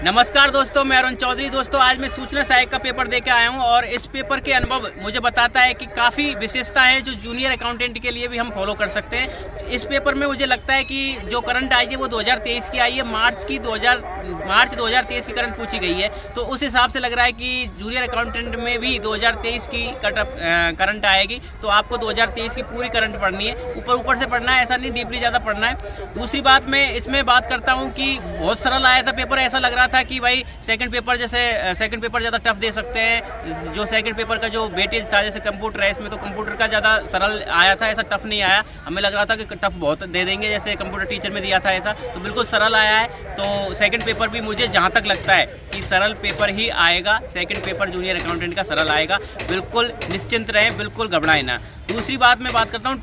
नमस्कार दोस्तों, मैं अरुण चौधरी। दोस्तों, आज मैं सूचना सहायक का पेपर देके आया हूं और इस पेपर के अनुभव मुझे बताता है कि काफ़ी विशेषता है जो जूनियर अकाउंटेंट के लिए भी हम फॉलो कर सकते हैं। इस पेपर में मुझे लगता है कि जो करंट आई है वो 2023 की आई है। मार्च 2023 की करंट पूछी गई है, तो उस हिसाब से लग रहा है कि जूनियर अकाउंटेंट में भी 2023 की करंट आएगी। तो आपको 2023 की पूरी करंट पढ़नी है, ऊपर से पढ़ना है, ऐसा नहीं डीपली ज़्यादा पढ़ना है। दूसरी बात, मैं इसमें बात करता हूँ कि बहुत सरल आया था पेपर। ऐसा लग रहा था कि भाई सेकंड पेपर ज़्यादा टफ दे सकते हैं। जो सेकंड पेपर का जो वेटेज था, जैसे कंप्यूटर है, इसमें तो कंप्यूटर का ज़्यादा सरल आया था, ऐसा टफ नहीं आया। हमें लग रहा था कि टफ बहुत दे देंगे, जैसे कंप्यूटर टीचर में दिया था ऐसा, तो बिल्कुल सरल आया है। तो सेकंड पेपर भी मुझे जहाँ तक लगता है कि सरल पेपर ही आएगा। सेकंड पेपर जूनियर अकाउंटेंट का सरल आएगा, बिल्कुल निश्चिंत रहें, बिल्कुल घबराएं ना। दूसरी बात मैं बात करता हूँ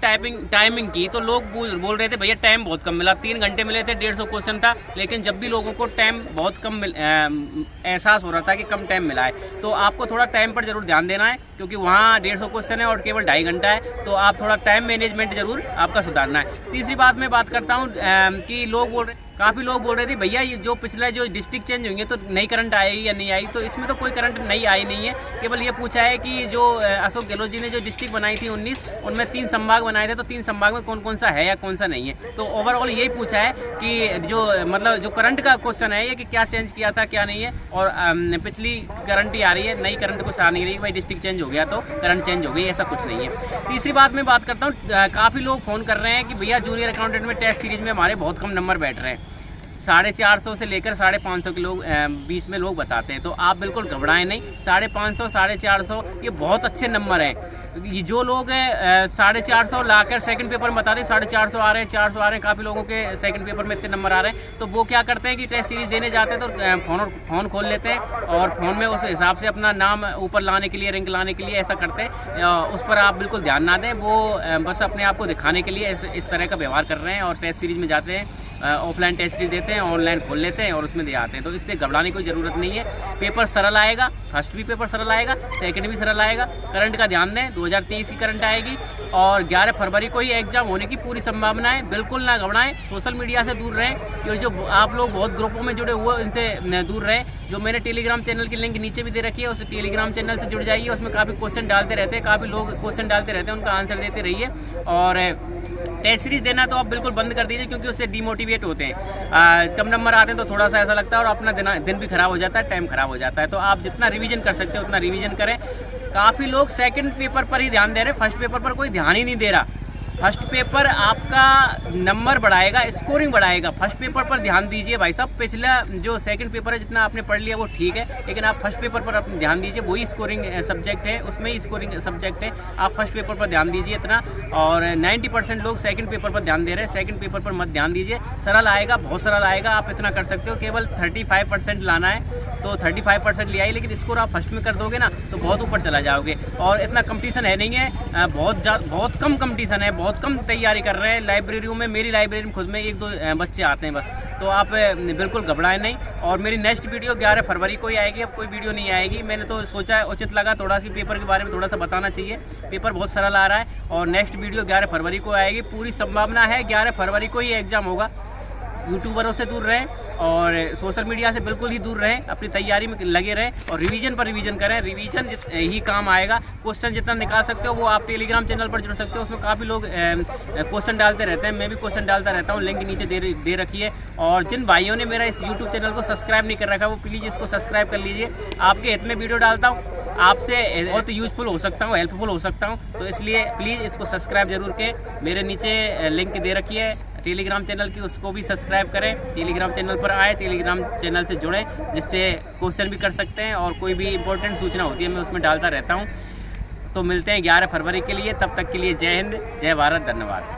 टाइमिंग की। तो लोग बोल रहे थे भैया टाइम बहुत कम मिला, 3 घंटे मिले थे, 150 क्वेश्चन था। लेकिन जब भी लोगों को टाइम बहुत कम एहसास हो रहा था कि कम टाइम मिला है, तो आपको थोड़ा टाइम पर ज़रूर ध्यान देना है, क्योंकि वहाँ 150 क्वेश्चन है और केवल 2.5 घंटा है। तो आप थोड़ा टाइम मैनेजमेंट ज़रूर आपका सुधारना है। तीसरी बात मैं बात करता हूँ कि काफ़ी लोग बोल रहे थे भैया ये जो पिछले जो डिस्ट्रिक्ट चेंज होंगे तो नई करंट आएगी या नहीं आई। तो इसमें तो कोई करंट नई आई नहीं है। केवल ये पूछा है कि जो अशोक गहलोत जी ने जो डिस्ट्रिक्ट बनाई थी 19, उनमें 3 संभाग बनाए थे, तो 3 संभाग में कौन कौन सा है या कौन सा नहीं है। तो ओवरऑल यही पूछा है कि जो करंट का क्वेश्चन है ये कि क्या चेंज किया था क्या नहीं है। और पिछली करंट ही आ रही है, नई करंट कुछ आ नहीं रही। भाई डिस्ट्रिक्ट चेंज हो गया तो करंट चेंज हो गई, ऐसा कुछ नहीं है। तीसरी बात मैं बात करता हूँ, काफ़ी लोग फ़ोन कर रहे हैं कि भैया जूनियर अकाउंटेंट में टेस्ट सीरीज में हमारे बहुत कम नंबर बैठ रहे हैं। 450 से लेकर 550 के लोग बीच में लोग बताते हैं। तो आप बिल्कुल घबराएं नहीं। 550, 450 ये बहुत अच्छे नंबर हैं। ये जो लोग 450 लाकर सेकंड पेपर में बताते हैं 450 आ रहे हैं, 400 आ रहे हैं, काफ़ी लोगों के सेकंड पेपर में इतने नंबर आ रहे हैं। तो वो क्या करते हैं कि टेस्ट सीरीज देने जाते हैं तो फ़ोन खोल लेते हैं और फ़ोन में उस हिसाब से अपना नाम ऊपर लाने के लिए, रैंक लाने के लिए ऐसा करते हैं। उस पर आप बिल्कुल ध्यान ना दें। वो बस अपने आप को दिखाने के लिए इस तरह का व्यवहार कर रहे हैं और टेस्ट सीरीज में जाते हैं, ऑफलाइन टेस्ट सीरीज देते हैं, ऑनलाइन खोल लेते हैं और उसमें दे आते हैं। तो इससे घबराने की कोई ज़रूरत नहीं है। पेपर सरल आएगा, फर्स्ट भी पेपर सरल आएगा, सेकंड भी सरल आएगा। करंट का ध्यान दें, 2023 की करंट आएगी और 11 फरवरी को ही एग्ज़ाम होने की पूरी संभावना है। बिल्कुल ना घबराएं, सोशल मीडिया से दूर रहें, क्योंकि जो आप लोग बहुत ग्रुपों में जुड़े हुए इनसे दूर रहें। जो मैंने टेलीग्राम चैनल की लिंक नीचे भी दे रखी है, उस टेलीग्राम चैनल से जुड़ जाइए। उसमें काफ़ी क्वेश्चन डालते रहते हैं, काफ़ी लोग क्वेश्चन डालते रहते हैं, उनका आंसर देते रहिए। और टेस्ट सीरीज देना तो आप बिल्कुल बंद कर दीजिए, क्योंकि उससे डिमोटिवेट होते हैं। कम नंबर आते हैं तो थोड़ा सा ऐसा लगता है और अपना दिन भी खराब हो जाता है, टाइम खराब हो जाता है। तो आप जितना रिवीजन कर सकते हो उतना रिवीजन करें। काफ़ी लोग सेकंड पेपर पर ही ध्यान दे रहे हैं, फर्स्ट पेपर पर कोई ध्यान ही नहीं दे रहा। फर्स्ट पेपर आपका नंबर बढ़ाएगा, स्कोरिंग बढ़ाएगा। फर्स्ट पेपर पर ध्यान दीजिए भाई साहब। पिछला जो सेकंड पेपर है जितना आपने पढ़ लिया वो ठीक है, लेकिन आप फर्स्ट पेपर पर अपना ध्यान दीजिए। वही स्कोरिंग सब्जेक्ट है, उसमें ही स्कोरिंग सब्जेक्ट है। आप फर्स्ट पेपर पर ध्यान दीजिए इतना। और 90% लोग सेकंड पेपर पर ध्यान दे रहे हैं, सेकंड पेपर पर मत ध्यान दीजिए। सरल आएगा, बहुत सरल आएगा, आप इतना कर सकते हो। केवल 35% लाना है, तो 35% ले आइए, लेकिन स्कोर आप फर्स्ट में कर दोगे ना तो बहुत ऊपर चला जाओगे। और इतना कंपटीशन है नहीं है, बहुत कम कंपटीशन है, बहुत कम तैयारी कर रहे हैं। लाइब्रेरियों में, मेरी लाइब्रेरी में खुद में 1-2 बच्चे आते हैं बस। तो आप बिल्कुल घबराएं नहीं। और मेरी नेक्स्ट वीडियो 11 फरवरी को ही आएगी, अब कोई वीडियो नहीं आएगी। मैंने तो सोचा उचित लगा थोड़ा सी पेपर के बारे में थोड़ा सा बताना चाहिए। पेपर बहुत सरल आ रहा है और नेक्स्ट वीडियो 11 फरवरी को आएगी। पूरी संभावना है 11 फरवरी को ही एग्ज़ाम होगा। यूट्यूबरों से दूर रहें और सोशल मीडिया से बिल्कुल ही दूर रहें। अपनी तैयारी में लगे रहें और रिवीजन पर रिवीजन करें। रिवीजन ही काम आएगा। क्वेश्चन जितना निकाल सकते हो वो आप टेलीग्राम चैनल पर जुड़ सकते हो। उसमें काफ़ी लोग क्वेश्चन डालते रहते हैं, मैं भी क्वेश्चन डालता रहता हूँ। लिंक नीचे दे रखी है। और जिन भाइयों ने मेरा इस यूट्यूब चैनल को सब्सक्राइब नहीं कर रखा वो प्लीज़ इसको सब्सक्राइब कर लीजिए। आपके हित में वीडियो डालता हूँ, आपसे बहुत यूज़फुल हो सकता हूँ, हेल्पफुल हो सकता हूँ। तो इसलिए प्लीज़ इसको सब्सक्राइब जरूर करें। मेरे नीचे लिंक दे रखी है टेलीग्राम चैनल की, उसको भी सब्सक्राइब करें। टेलीग्राम चैनल पर आए, टेलीग्राम चैनल से जुड़ें, जिससे क्वेश्चन भी कर सकते हैं और कोई भी इंपॉर्टेंट सूचना होती है मैं उसमें डालता रहता हूँ। तो मिलते हैं 11 फरवरी के लिए। तब तक के लिए जय हिंद, जय भारत, धन्यवाद।